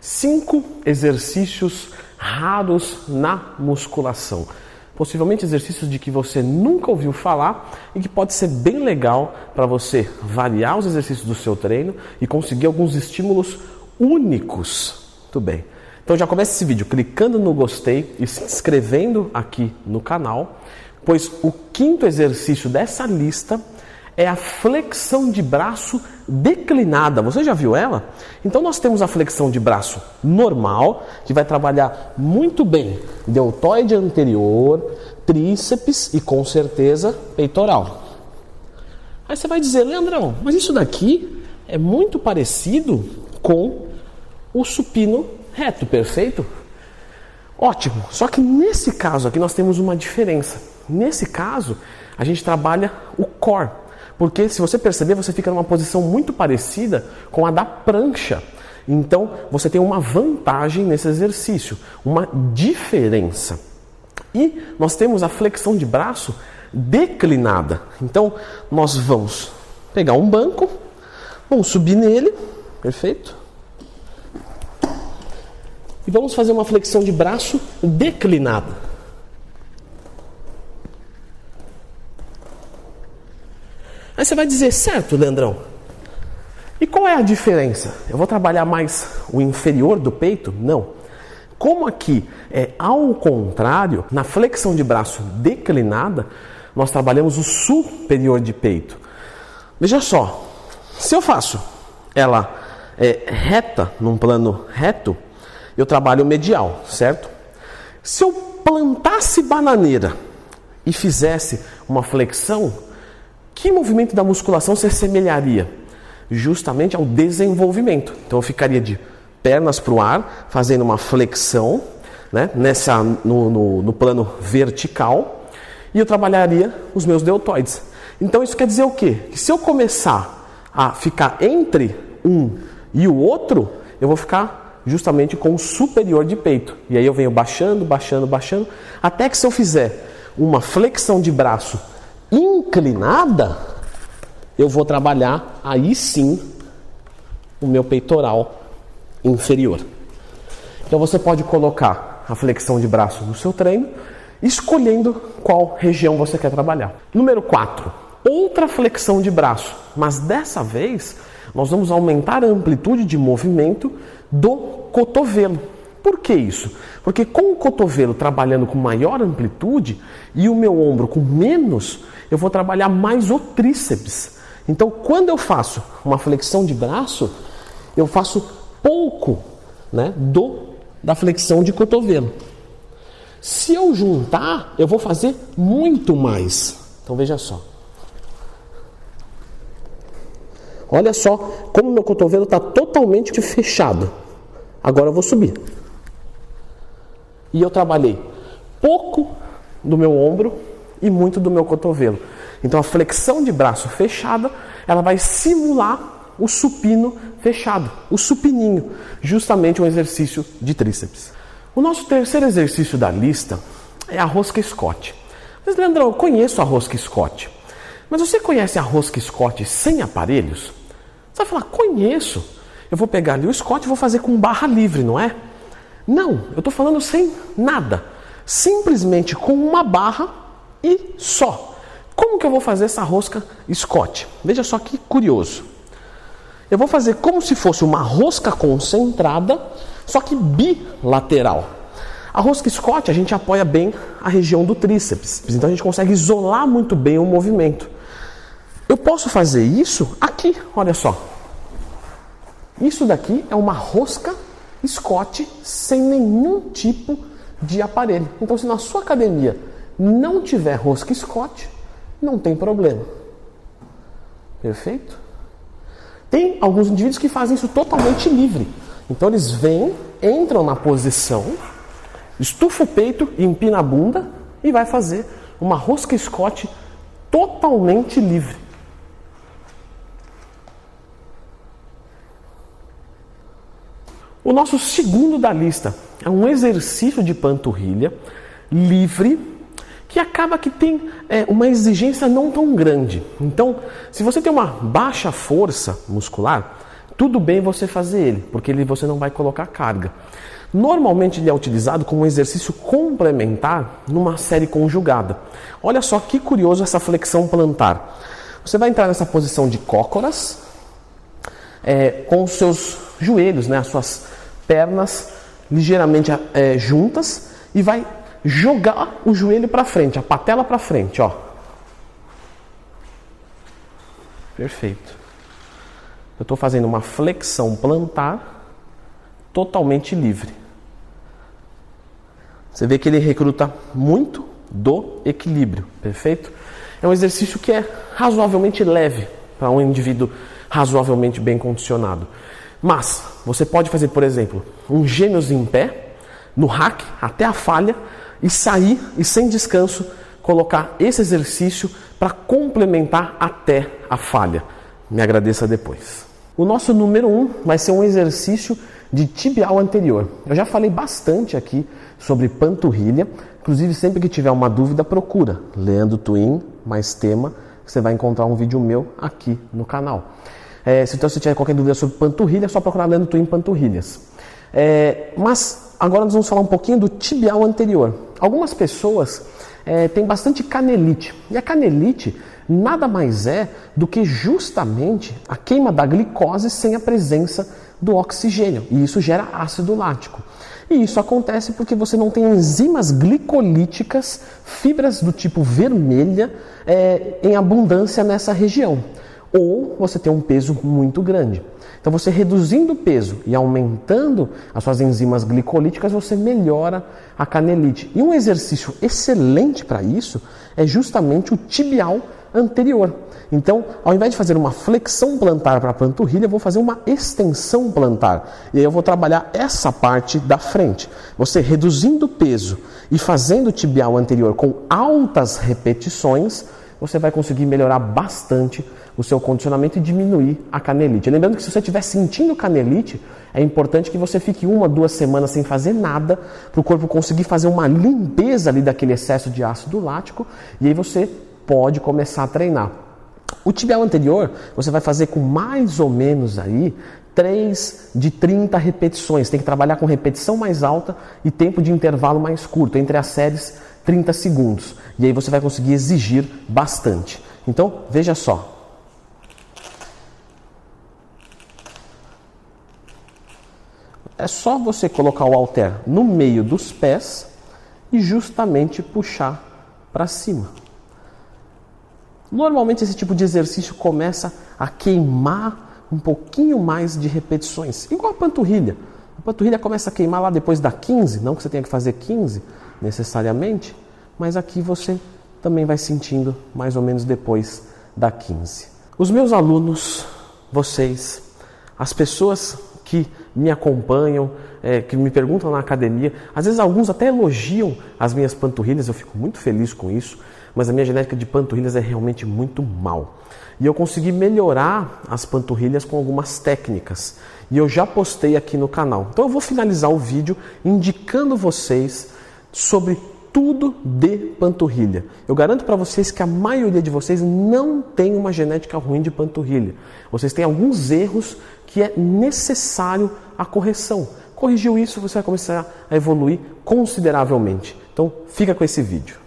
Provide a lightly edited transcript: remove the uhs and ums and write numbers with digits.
5 exercícios raros na musculação. Possivelmente exercícios de que você nunca ouviu falar e que pode ser bem legal para você variar os exercícios do seu treino e conseguir alguns estímulos únicos. Muito bem. Então já começa esse vídeo clicando no gostei e se inscrevendo aqui no canal, pois o 5º exercício dessa lista é a flexão de braço declinada. Você já viu ela? Então nós temos a flexão de braço normal, que vai trabalhar muito bem deltoide anterior, tríceps e com certeza peitoral. Aí você vai dizer, Leandrão, mas isso daqui é muito parecido com o supino reto, perfeito? Ótimo, só que nesse caso aqui nós temos uma diferença. Nesse caso, a gente trabalha o core. Porque se você perceber, você fica numa posição muito parecida com a da prancha. Então, você tem uma vantagem nesse exercício, uma diferença. E nós temos a flexão de braço declinada. Então, nós vamos pegar um banco, vamos subir nele, perfeito? E vamos fazer uma flexão de braço declinada. Aí você vai dizer, certo, Leandrão? E qual é a diferença? Eu vou trabalhar mais o inferior do peito? Não. Como aqui é ao contrário, na flexão de braço declinada, nós trabalhamos o superior de peito. Veja só, se eu faço ela reta, num plano reto, eu trabalho o medial, certo? Se eu plantasse bananeira e fizesse uma flexão, que movimento da musculação se assemelharia? Justamente ao desenvolvimento. Então eu ficaria de pernas para o ar, fazendo uma flexão, né, no plano vertical, e eu trabalharia os meus deltoides. Então isso quer dizer o quê? Que se eu começar a ficar entre um e o outro, eu vou ficar justamente com o superior de peito. E aí eu venho baixando, baixando, baixando, até que se eu fizer uma flexão de braço inclinada, eu vou trabalhar aí sim o meu peitoral inferior. Então você pode colocar a flexão de braço no seu treino, escolhendo qual região você quer trabalhar. Número 4, outra flexão de braço, mas dessa vez nós vamos aumentar a amplitude de movimento do cotovelo. Por que isso? Porque com o cotovelo trabalhando com maior amplitude e o meu ombro com menos, eu vou trabalhar mais o tríceps. Então, quando eu faço uma flexão de braço, eu faço pouco, né, da flexão de cotovelo. Se eu juntar, eu vou fazer muito mais. Então, veja só. Olha só como meu cotovelo está totalmente fechado. Agora eu vou subir. E eu trabalhei pouco do meu ombro e muito do meu cotovelo. Então a flexão de braço fechada, ela vai simular o supino fechado, o supininho, justamente um exercício de tríceps. O nosso terceiro exercício da lista é a rosca Scott. Mas Leandrão, eu conheço a rosca Scott. Mas você conhece a rosca Scott sem aparelhos? Você vai falar, conheço. Eu vou pegar ali o Scott e vou fazer com barra livre, não é? Não, eu estou falando sem nada. Simplesmente com uma barra e só. Como que eu vou fazer essa rosca Scott? Veja só que curioso. Eu vou fazer como se fosse uma rosca concentrada, só que bilateral. A rosca Scott, a gente apoia bem a região do tríceps. Então a gente consegue isolar muito bem o movimento. Eu posso fazer isso aqui, olha só. Isso daqui é uma rosca Scott sem nenhum tipo de aparelho. Então, se na sua academia não tiver rosca Scott, não tem problema. Perfeito? Tem alguns indivíduos que fazem isso totalmente livre. Então, eles vêm, entram na posição, estufa o peito, empina a bunda e vai fazer uma rosca Scott totalmente livre. O nosso segundo da lista é um exercício de panturrilha livre, que acaba que tem uma exigência não tão grande. Então, se você tem uma baixa força muscular, tudo bem você fazer ele, porque você não vai colocar carga. Normalmente ele é utilizado como um exercício complementar numa série conjugada. Olha só que curioso essa flexão plantar. Você vai entrar nessa posição de cócoras, com os seus joelhos, né, as suas pernas ligeiramente juntas, e vai jogar o joelho para frente, a patela para frente, ó. Perfeito. Eu estou fazendo uma flexão plantar totalmente livre. Você vê que ele recruta muito do equilíbrio, perfeito? É um exercício que é razoavelmente leve para um indivíduo razoavelmente bem condicionado. Mas você pode fazer, por exemplo, um gêmeos em pé, no hack até a falha, e sair e sem descanso colocar esse exercício para complementar até a falha. Me agradeça depois. O nosso número 1 vai ser um exercício de tibial anterior. Eu já falei bastante aqui sobre panturrilha, inclusive sempre que tiver uma dúvida procura Leandro Twin mais tema, você vai encontrar um vídeo meu aqui no canal. Se você tiver qualquer dúvida sobre panturrilha, é só procurar Leandro Twin panturrilhas. Mas agora nós vamos falar um pouquinho do tibial anterior. Algumas pessoas têm bastante canelite, e a canelite nada mais é do que justamente a queima da glicose sem a presença do oxigênio, e isso gera ácido lático. E isso acontece porque você não tem enzimas glicolíticas, fibras do tipo vermelha, em abundância nessa região. Ou você tem um peso muito grande. Então você reduzindo o peso e aumentando as suas enzimas glicolíticas, você melhora a canelite. E um exercício excelente para isso é justamente o tibial anterior. Então, ao invés de fazer uma flexão plantar para a panturrilha, eu vou fazer uma extensão plantar. E aí eu vou trabalhar essa parte da frente. Você reduzindo o peso e fazendo o tibial anterior com altas repetições, você vai conseguir melhorar bastante o seu condicionamento e diminuir a canelite. Lembrando que se você estiver sentindo canelite, é importante que você fique 1 ou 2 semanas sem fazer nada, para o corpo conseguir fazer uma limpeza ali daquele excesso de ácido lático, e aí você pode começar a treinar. O tibial anterior, você vai fazer com mais ou menos aí 3 de 30 repetições. Tem que trabalhar com repetição mais alta e tempo de intervalo mais curto, entre as séries 30 segundos. E aí você vai conseguir exigir bastante. Então, veja só. É só você colocar o halter no meio dos pés e justamente puxar para cima. Normalmente esse tipo de exercício começa a queimar um pouquinho mais de repetições, igual a panturrilha. A panturrilha começa a queimar lá depois da 15, não que você tenha que fazer 15 necessariamente, mas aqui você também vai sentindo mais ou menos depois da 15. Os meus alunos, vocês, as pessoas que me acompanham, que me perguntam na academia, às vezes alguns até elogiam as minhas panturrilhas, eu fico muito feliz com isso, mas a minha genética de panturrilhas é realmente muito mal. E eu consegui melhorar as panturrilhas com algumas técnicas, e eu já postei aqui no canal. Então eu vou finalizar o vídeo indicando vocês sobre tudo de panturrilha. Eu garanto para vocês que a maioria de vocês não tem uma genética ruim de panturrilha. Vocês têm alguns erros que é necessário a correção. Corrigiu isso, você vai começar a evoluir consideravelmente. Então, fica com esse vídeo.